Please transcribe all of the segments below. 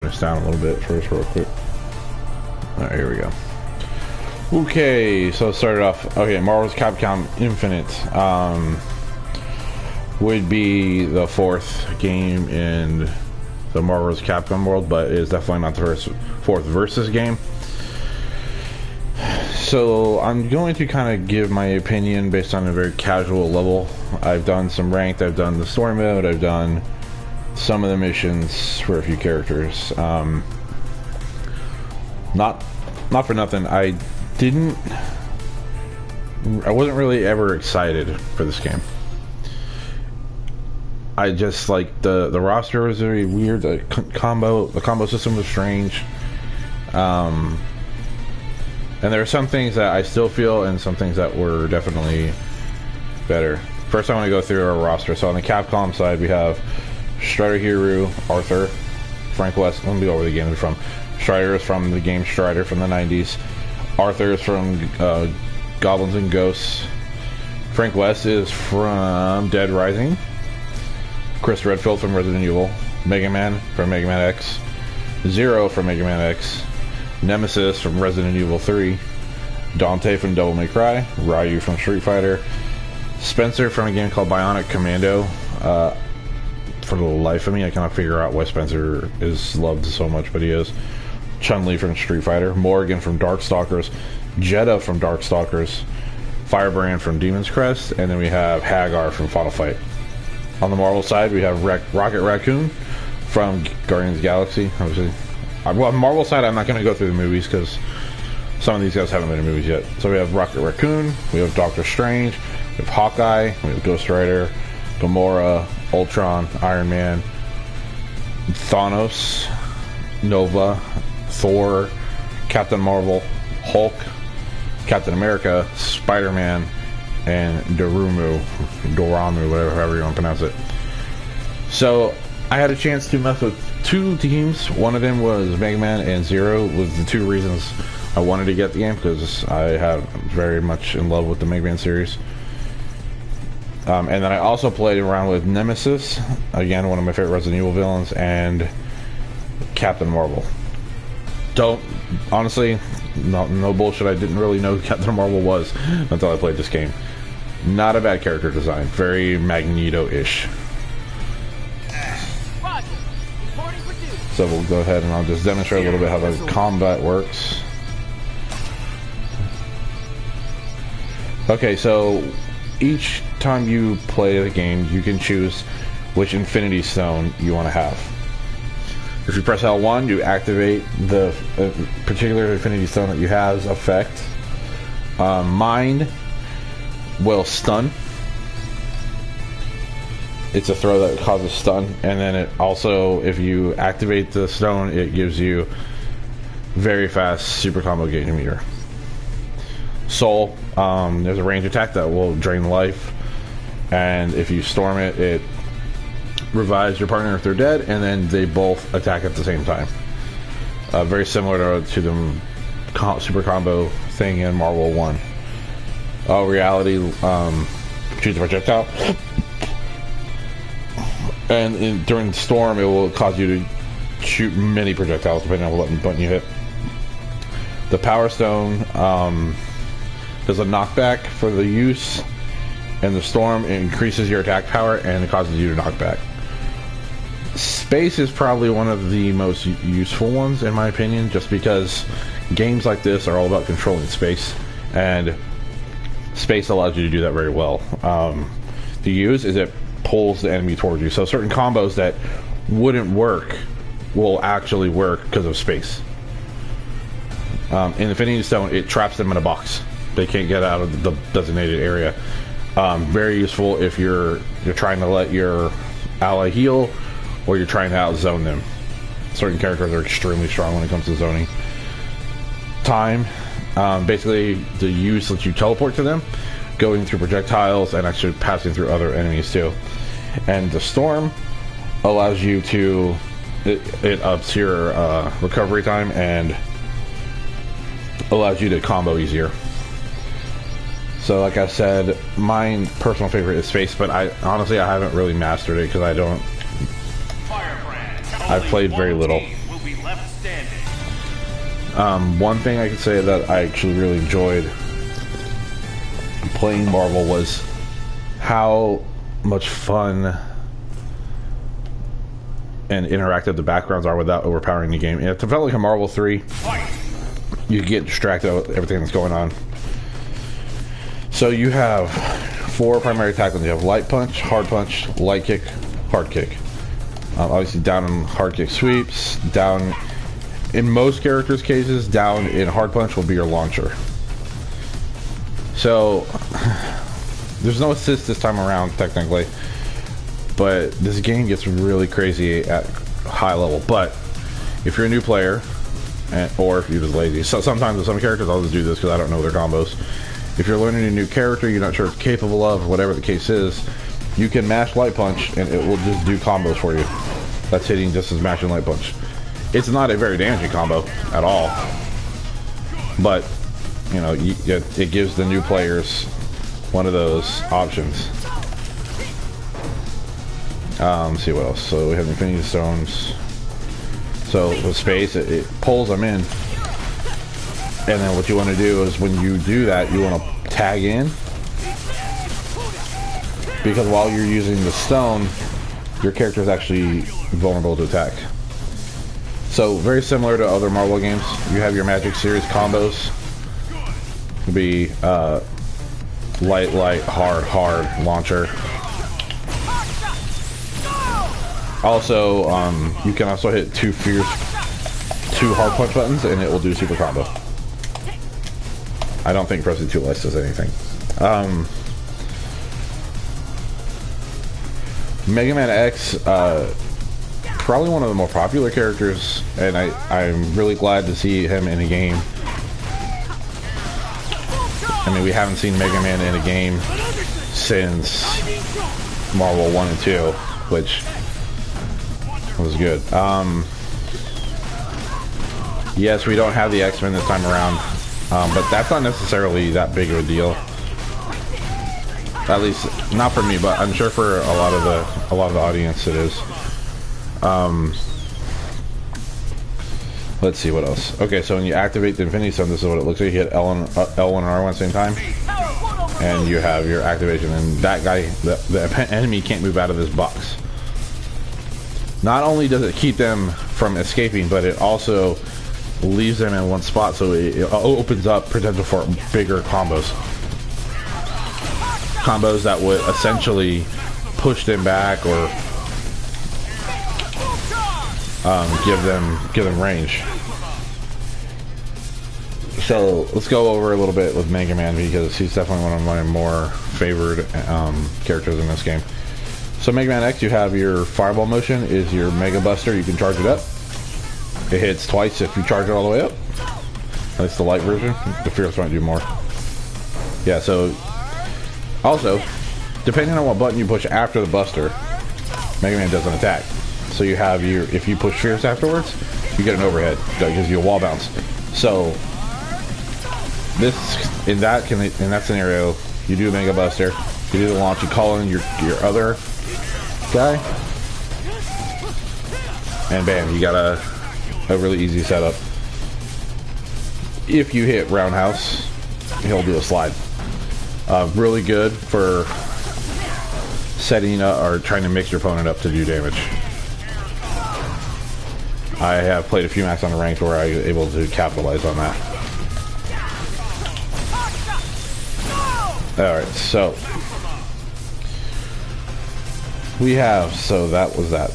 This down a little bit first real quick. Alright, here we go. Okay, so started off, okay, Marvel's Capcom Infinite would be the fourth game in the Marvel's Capcom world, but it's definitely not the fourth versus game. So I'm going to kind of give my opinion based on a very casual level. I've done some ranked, I've done the story mode, I've done some of the missions for a few characters. Not for nothing, I wasn't really ever excited for this game. I just like the roster was very weird. The combo system was strange. And there are some things that I still feel and some things that were definitely better. First I want to go through our roster. So on the Capcom side we have Strider Hiru, Arthur, Frank West. Let me go over the game from. Strider is from the game Strider from the 90s. Arthur is from Goblins and Ghosts. Frank West is from Dead Rising. Chris Redfield from Resident Evil. Mega Man from Mega Man X. Zero from Mega Man X. Nemesis from Resident Evil 3. Dante from Devil May Cry. Ryu from Street Fighter. Spencer from a game called Bionic Commando. For the life of me, I cannot figure out why Spencer is loved so much, but he is. Chun-Li from Street Fighter. Morgan from Darkstalkers. Jeddah from Darkstalkers. Firebrand from Demon's Crest. And then we have Hagar from Final Fight. On the Marvel side, we have Rocket Raccoon from Guardians of the Galaxy. Obviously. Well, on the Marvel side, I'm not going to go through the movies because some of these guys haven't been in movies yet. So we have Rocket Raccoon. We have Doctor Strange. We have Hawkeye. We have Ghost Rider. Gamora, Ultron, Iron Man, Thanos, Nova, Thor, Captain Marvel, Hulk, Captain America, Spider-Man, and Dormammu, however you want to pronounce it. So I had a chance to mess with two teams. One of them was Mega Man, and Zero was the two reasons I wanted to get the game, because I have very much in love with the Mega Man series. And then I also played around with Nemesis, again one of my favorite Resident Evil villains, and Captain Marvel. Honestly, no bullshit, I didn't really know who Captain Marvel was until I played this game. Not a bad character design, very Magneto-ish. So we'll go ahead and I'll just demonstrate a little bit how the combat works. Okay, so each time you play the game, you can choose which Infinity Stone you want to have. If you press L1, you activate the particular Infinity Stone that you have's effect. Mine will stun. It's a throw that causes stun, and then it also, if you activate the stone, it gives you very fast super combo gauge meter. Soul, there's a range attack that will drain life, and if you storm it, it revives your partner if they're dead, and then they both attack at the same time. Very similar to the super combo thing in Marvel 1. Reality, choose a projectile, and during the storm, it will cause you to shoot many projectiles depending on what button you hit. The Power Stone, there's a knockback for the use, and the storm increases your attack power and it causes you to knock back. Space is probably one of the most useful ones in my opinion, just because games like this are all about controlling space, and space allows you to do that very well. The use is it pulls the enemy towards you, so certain combos that wouldn't work will actually work because of space. In Infinity Stone, it traps them in a box. They can't get out of the designated area. Very useful if you're trying to let your ally heal, or you're trying to outzone them. Certain characters are extremely strong when it comes to zoning. Time, basically the use lets you teleport to them, going through projectiles and actually passing through other enemies too. And the storm allows you to, it ups your recovery time and allows you to combo easier. So like I said, my personal favorite is space, but I honestly haven't really mastered it because I've played very little. left standing. One thing I could say that I actually really enjoyed playing Marvel was how much fun and interactive the backgrounds are without overpowering the game. It felt like a Marvel 3. You get distracted with everything that's going on. So you have 4 primary tackles. You have light punch, hard punch, light kick, hard kick. Obviously down in hard kick sweeps, down in most characters' cases, down in hard punch will be your launcher. So there's no assist this time around technically, but this game gets really crazy at high level. But if you're a new player, or if you're just lazy, so sometimes with some characters I'll just do this because I don't know their combos. If you're learning a new character you're not sure what it's capable of, or whatever the case is, you can mash light punch and it will just do combos for you. That's hitting just as mashing light punch. It's not a very damaging combo at all, but you know, it gives the new players one of those options. Let's see what else. So we have Infinity Stones. So with space, it pulls them in. And then what you want to do is when you do that, you want to tag in. Because while you're using the stone, your character is actually vulnerable to attack. So very similar to other Marvel games, you have your Magic Series combos. It'll be light, light, hard, hard, launcher. Also, you can also hit 2 hard punch buttons and it will do super combo. I don't think pressing 2 less does anything. Mega Man X, probably one of the more popular characters, and I'm really glad to see him in a game. I mean, we haven't seen Mega Man in a game since Marvel 1 and 2, which was good. Yes, we don't have the X-Men this time around, but that's not necessarily that big of a deal. At least not for me, but I'm sure for a lot of the audience it is. Let's see what else. Okay, so when you activate the Infinity Stone, this is what it looks like. You hit L1 and R1 at the same time, and you have your activation. And that guy, the enemy, can't move out of this box. Not only does it keep them from escaping, but it also leaves them in one spot, so it opens up potential for bigger combos. Combos that would essentially push them back or give them range. So let's go over a little bit with Mega Man because he's definitely one of my more favored characters in this game. So Mega Man X, you have your Fireball motion is your Mega Buster. You can charge it up. It hits twice if you charge it all the way up. That's the light version. The Fierce might do more. Yeah, so also, depending on what button you push after the Buster, Mega Man doesn't attack. So you have if you push Fierce afterwards, you get an overhead. That gives you a wall bounce. So in that scenario, you do Mega Buster, you do the launch, you call in your other guy, and bam, you got a really easy setup. If you hit Roundhouse, he'll do a slide. Really good for setting up or trying to mix your opponent up to do damage. I have played a few matches on the ranks where I was able to capitalize on that. Alright, so we have, so that was that.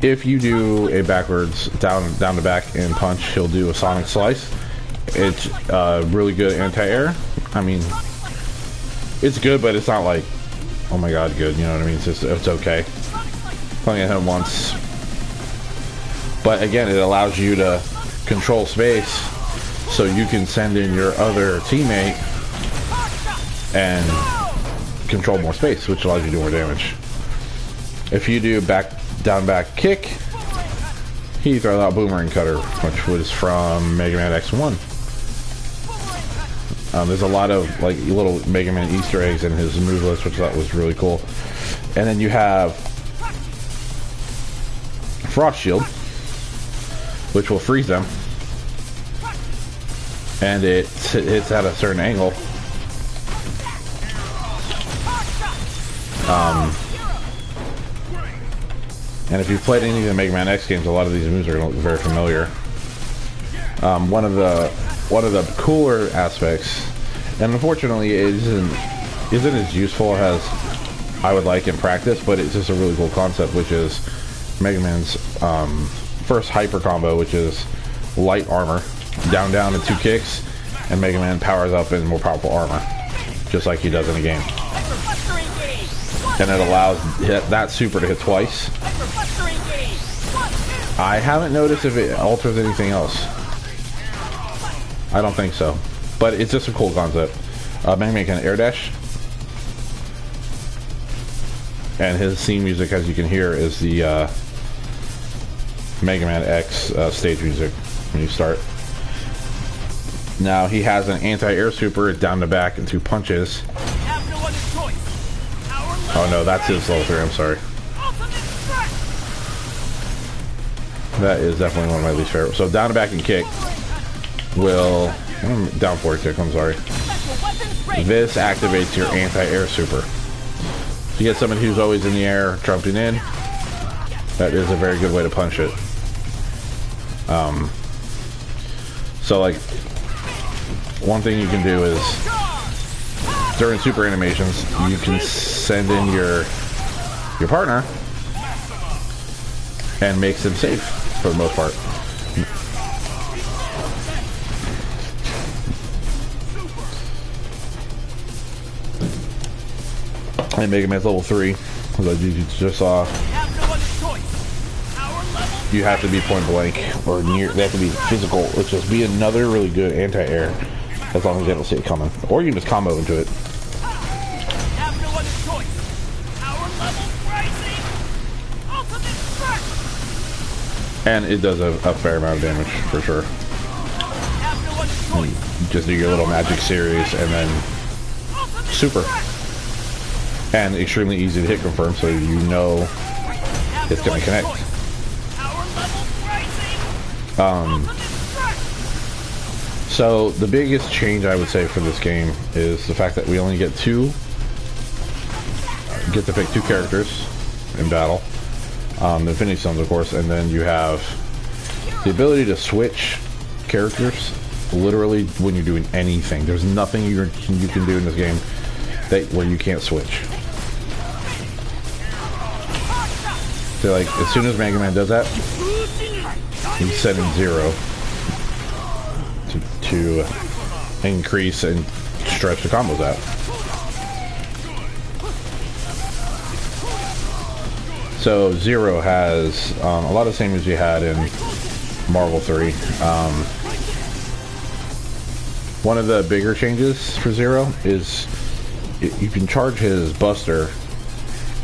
If you do a backwards down to back and punch, he'll do a Sonic Slice. It's really good anti-air. I mean, it's good, but it's not like, oh my god, good. You know what I mean? It's okay. Only hit him once, but again, it allows you to control space, so you can send in your other teammate and control more space, which allows you to do more damage. If you do down back kick, he throws out Boomerang Cutter, which was from Mega Man X1. There's a lot of like little Mega Man Easter eggs in his move list, which I thought was really cool. And then you have Frost Shield, which will freeze them, and it hits at a certain angle. And if you've played any of the Mega Man X games, a lot of these moves are very familiar. One of the cooler aspects, and unfortunately it isn't as useful as I would like in practice, but it's just a really cool concept, which is Mega Man's first hyper combo, which is light armor, down and 2 kicks, and Mega Man powers up in more powerful armor, just like he does in the game. And it allows that super to hit twice. I haven't noticed if it alters anything else. I don't think so, but it's just a cool concept. Mega Man can air dash, and his theme music, as you can hear, is the Mega Man X stage music when you start. Now he has an anti-air super, down to back and 2 punches. Oh no, that's his level 3, I'm sorry. That is definitely one of my least favorite. So down to back and kick will... down forward kick, I'm sorry. This activates your anti-air super. If you get someone who's always in the air, jumping in, that is a very good way to punch it. So like, one thing you can do is, during super animations, you can send in your partner and makes them safe for the most part. And Mega Man's level 3, as you just saw, you have to be point blank or near. They have to be physical, which is be another really good anti-air, as long as they don't see it coming, or you can just combo into it. And it does a fair amount of damage, for sure. And just do your little magic series, and then super. And extremely easy to hit confirm, so you know it's going to connect. So the biggest change I would say for this game is the fact that we only get to pick 2 characters in battle. The Infinity Stones, of course, and then you have the ability to switch characters literally when you're doing anything. There's nothing you can do in this game where you can't switch. So like, as soon as Mega Man does that, he's setting 0 to increase and stretch the combos out. So 0 has a lot of the same as you had in Marvel 3. One of the bigger changes for 0 is you can charge his Buster,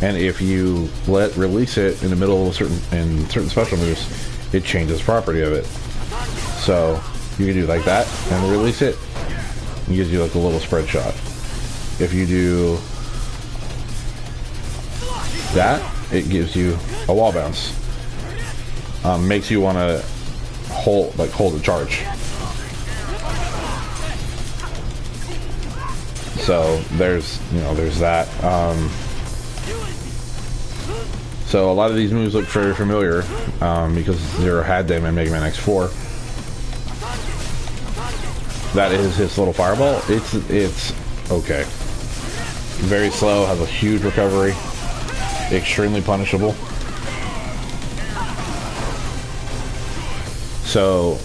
and if you release it in the middle of certain special moves, it changes the property of it. So you can do like that and release it. It gives you like a little spread shot. If you do that, it gives you a wall bounce. Makes you want to hold the charge. So there's that. So a lot of these moves look very familiar because 0 had them in Mega Man X4. That is his little fireball. It's okay. Very slow, has a huge recovery. Extremely punishable. So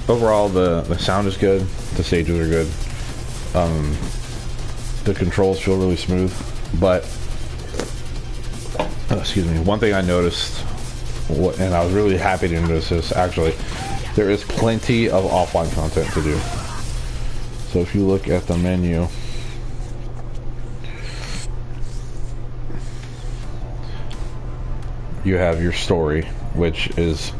overall, the sound is good. The stages are good. The controls feel really smooth. But excuse me. One thing I noticed, and I was really happy to notice this, actually, there is plenty of offline content to do. So if you look at the menu, you have your story, which is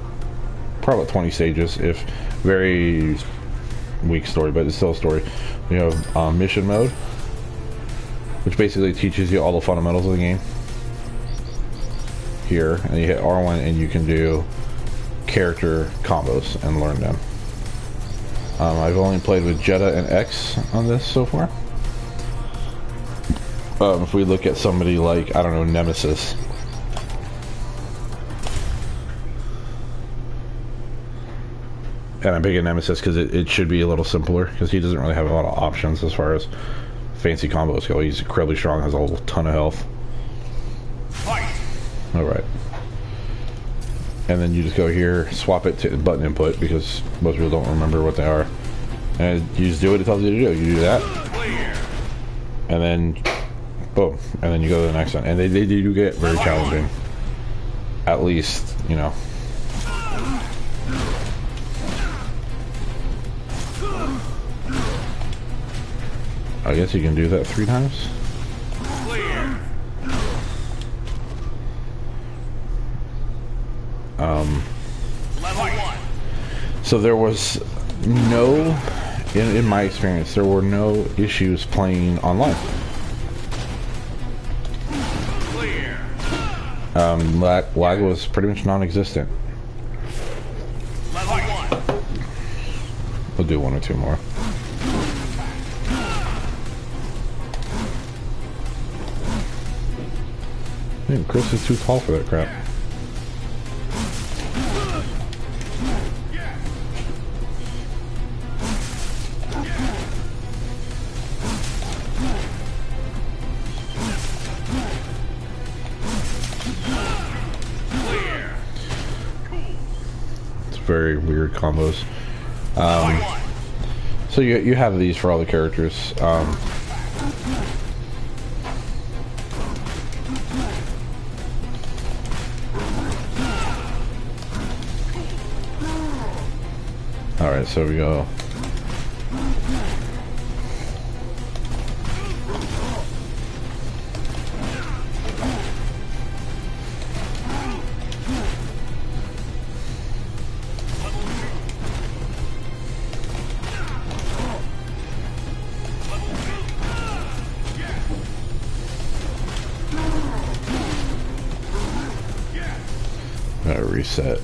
probably 20 stages, if very weak story, but it's still a story. You have mission mode, which basically teaches you all the fundamentals of the game. here, and you hit R1, and you can do character combos and learn them. I've only played with Jetta and X on this so far. If we look at somebody like, I don't know, Nemesis. And I'm picking Nemesis because it should be a little simpler, because he doesn't really have a lot of options as far as fancy combos go. He's incredibly strong, has a whole ton of health. Alright. And then you just go here, swap it to button input, because most people don't remember what they are. And you just do what it tells you to do. You do that. And then, boom. And then you go to the next one. And they do get very challenging. At least, you know. I guess you can do that 3 times. So there was no, in my experience, there were no issues playing online. Lag was pretty much non-existent. We'll do 1 or 2 more. Man, Chris is too tall for that crap. It's very weird combos. So you have these for all the characters. Alright, so we go. Gotta reset.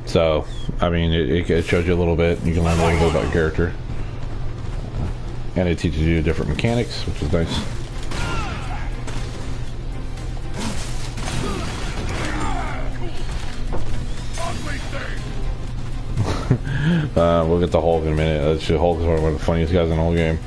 So, I mean, it shows you a little bit. You can learn a little bit about your character. And it teaches you different mechanics, which is nice. We'll get to Hulk in a minute. Hulk is one of the funniest guys in the whole game.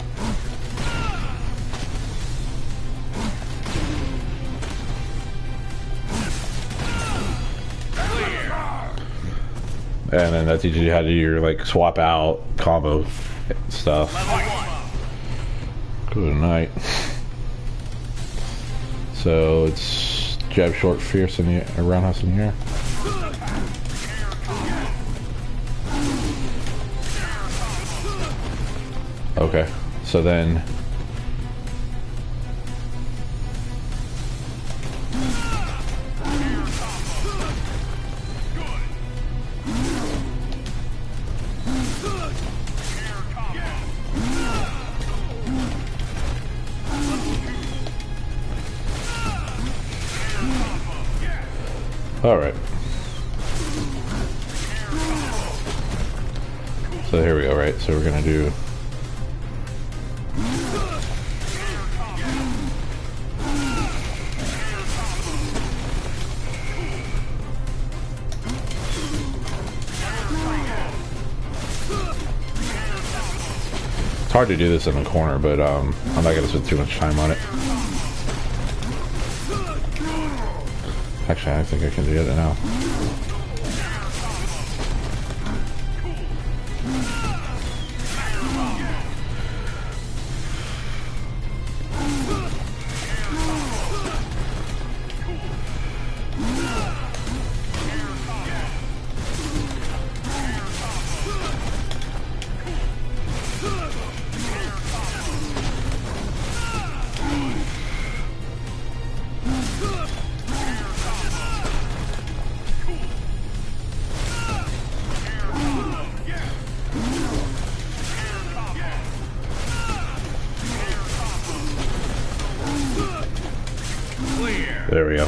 And then that teaches you how to do your, like, swap out combo stuff. Good night. So it's jab short, fierce, in the roundhouse in the air. Okay, so then alright. So here we go, right? So we're gonna do it's hard to do this in the corner, but I'm not gonna spend too much time on it. Actually, I think I can do it now. There we go.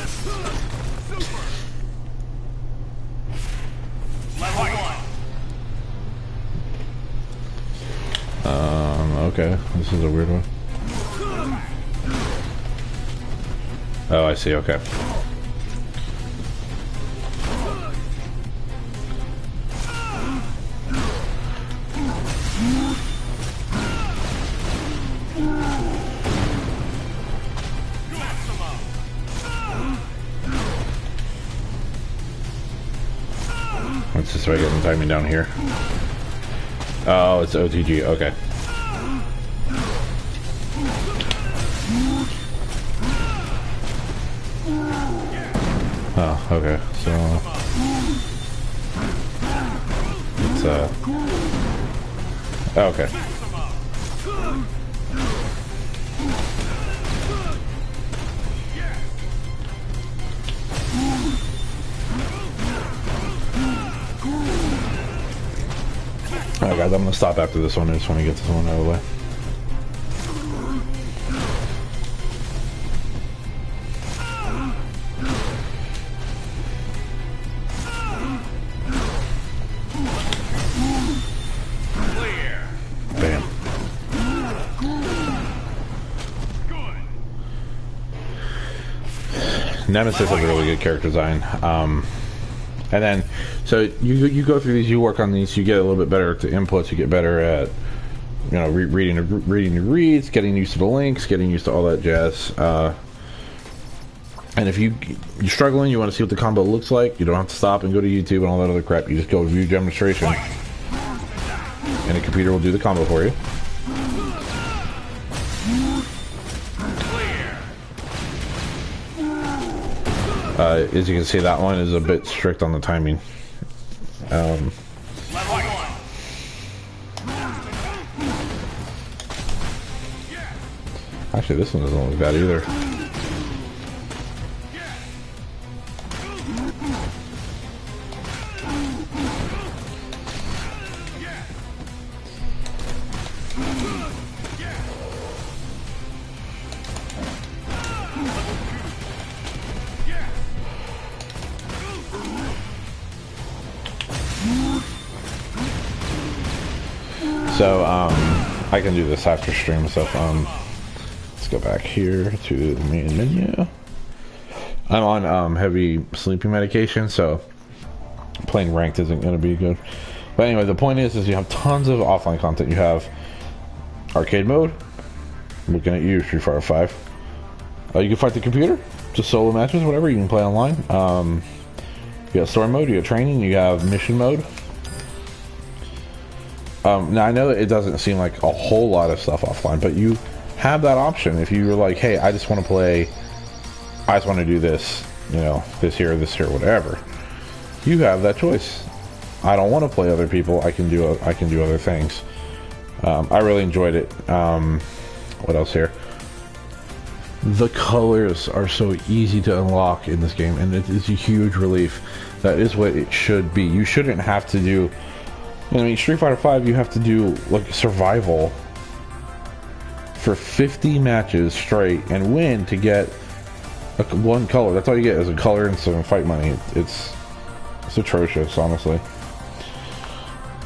Okay, this is a weird one. Oh, I see, okay. Let's just try getting timing down here. Oh, it's OTG, okay. Oh, okay, so it's okay. Alright guys, I'm gonna stop after this one. I just want to get this one out of the way. Bam. Nemesis has a really good character design. And then, so you go through these, you work on these, you get a little bit better at the inputs, you get better at, you know, reading the reads, getting used to the links, getting used to all that jazz. And if you're struggling, you want to see what the combo looks like, you don't have to stop and go to YouTube and all that other crap. You just go view demonstration, and the computer will do the combo for you. As you can see, that one is a bit strict on the timing. Actually, this one doesn't look bad either. So, I can do this after stream, so, let's go back here to the main menu. I'm on, heavy sleeping medication, so playing ranked isn't going to be good. But anyway, the point is you have tons of offline content. You have arcade mode, looking at you, Street Fighter 5. You can fight the computer, just solo matches, whatever, you can play online. You got story mode, you got training, you have mission mode. Now I know that it doesn't seem like a whole lot of stuff offline, but you have that option. If you're like, hey, I just want to play, I just want to do this, you know, this here, whatever. You have that choice. I don't want to play other people. I can do other things. I really enjoyed it. What else here? The colors are so easy to unlock in this game, and it is a huge relief. That is what it should be. You shouldn't have to do. I mean, Street Fighter 5, you have to do like survival for 50 matches straight and win to get one color. That's all you get is a color and some fight money. It's atrocious, honestly.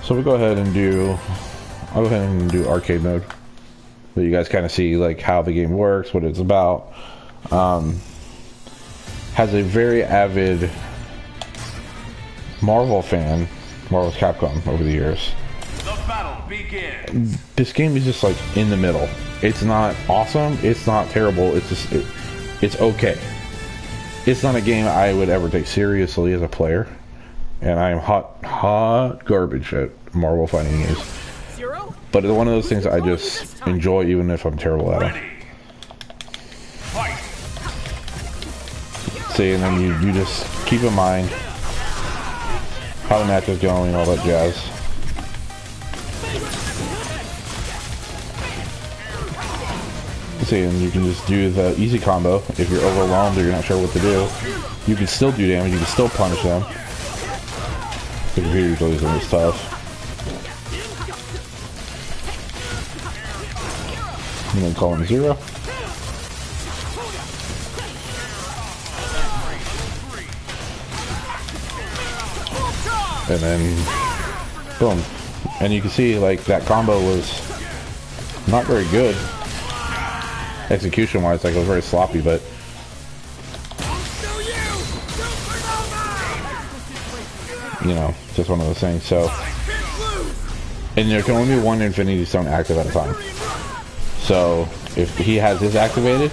So we'll go ahead and do. I'll go ahead and do arcade mode, so you guys kind of see like how the game works, what it's about. Has a very avid Marvel fan. Marvel's Capcom over the years. The battle begins. This game is just like in the middle. It's not awesome. It's not terrible. It's just it's okay. It's not a game I would ever take seriously as a player, and I am hot garbage at Marvel fighting games. But it's one of those things I just enjoy, even if I'm terrible at it. See, and then you just keep in mind how the match is going, all that jazz. See, and you can just do the easy combo. If you're overwhelmed or you're not sure what to do, you can still do damage, you can still punish them. The computer usually isn't as tough. And then call him 0. and then boom. And you can see like that combo was not very good execution wise, like it was very sloppy, but you know, just one of those things. So, and there can only be one Infinity Stone active at a time. So if he has his activated,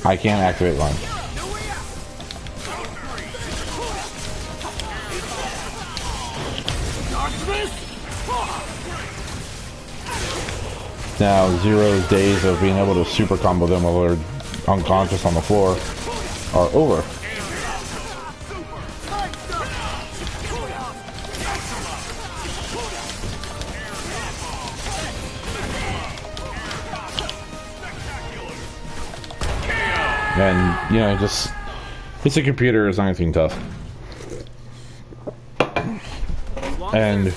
I can't activate mine. Now, Zero's days of being able to super combo them while they're unconscious on the floor are over. And, you know, just, it's a computer, it's not anything tough. And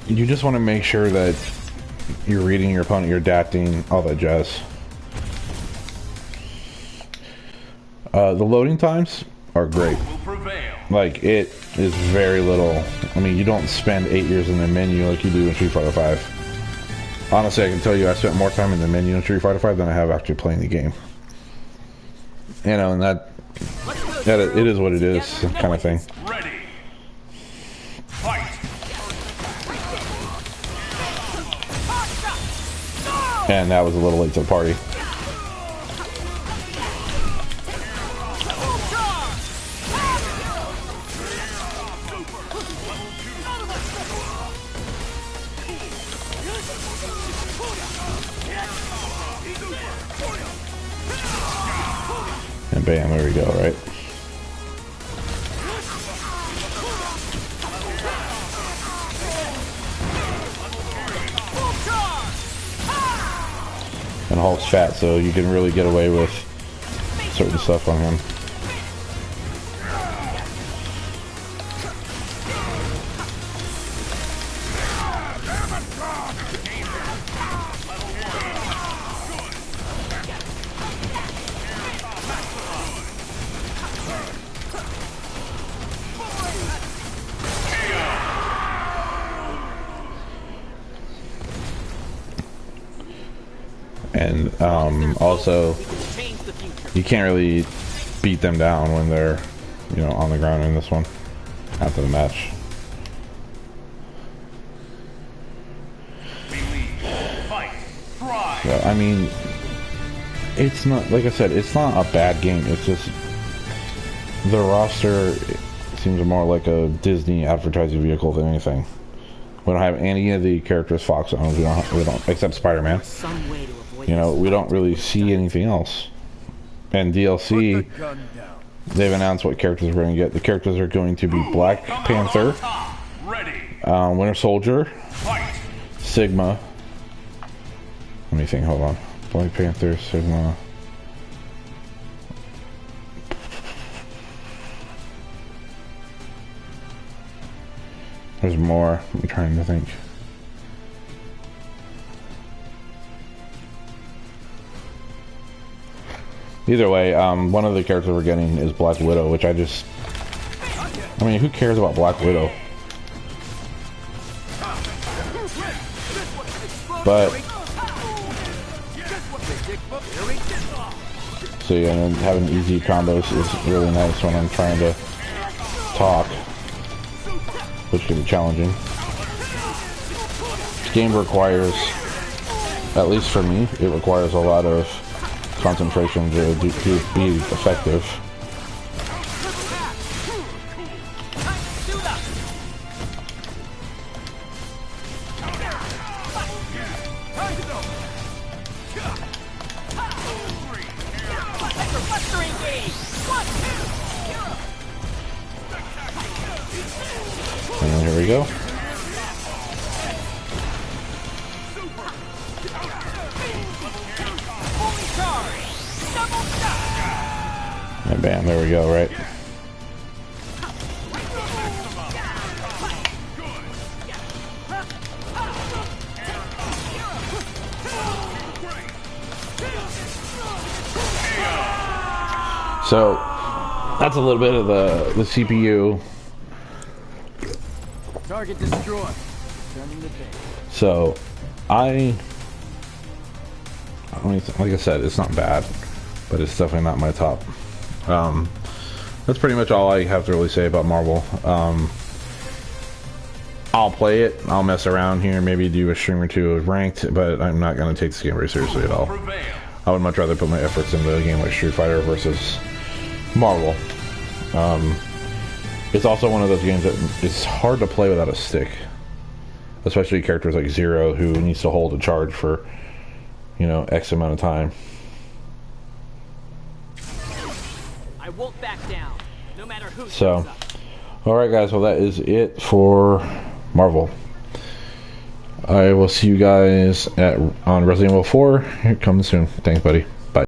you just want to make sure that you're reading your opponent, you're adapting, all that jazz. The loading times are great. Like, it is very little. I mean, you don't spend 8 years in the menu like you do in Street Fighter V. Honestly, I can tell you I spent more time in the menu in Street Fighter V than I have actually playing the game. You know, and that it is what it is, kind of thing. Ready. Fight. And that was a little late to the party. And bam, there we go, right? And Hulk's fat, so you can really get away with certain stuff on him. And also, you can't really beat them down when they're, you know, on the ground in this one after the match. So, I mean, it's not, like I said, it's not a bad game. It's just the roster seems more like a Disney advertising vehicle than anything. We don't have any of the characters Fox owns. We don't, except Spider-Man. You know, we don't really see anything else. And DLC, they've announced what characters we're going to get. The characters are going to be Black Panther, Winter Soldier, Sigma. Let me think, hold on. Black Panther, Sigma. There's more. I'm trying to think. Either way, one of the characters we're getting is Black Widow, which I mean, who cares about Black Widow? But, so yeah, and having easy combos is really nice when I'm trying to talk, which can be challenging. This game requires, at least for me, it requires a lot of concentration to be effective. And here we go. And bam, there we go, right? So that's a little bit of the CPU Target destroyed. Returning to base. So, I mean, like I said, it's not bad, but it's definitely not my top. That's pretty much all I have to really say about Marvel. I'll play it, I'll mess around here, maybe do a stream or two of ranked, but I'm not going to take this game very seriously at all. I would much rather put my efforts into a game like Street Fighter versus Marvel. It's also one of those games that it's hard to play without a stick. Especially characters like Zero, who needs to hold a charge for, you know, X amount of time. I won't back down, no matter who. So, alright guys, well that is it for Marvel. I will see you guys on Resident Evil 4. It comes soon. Thanks, buddy.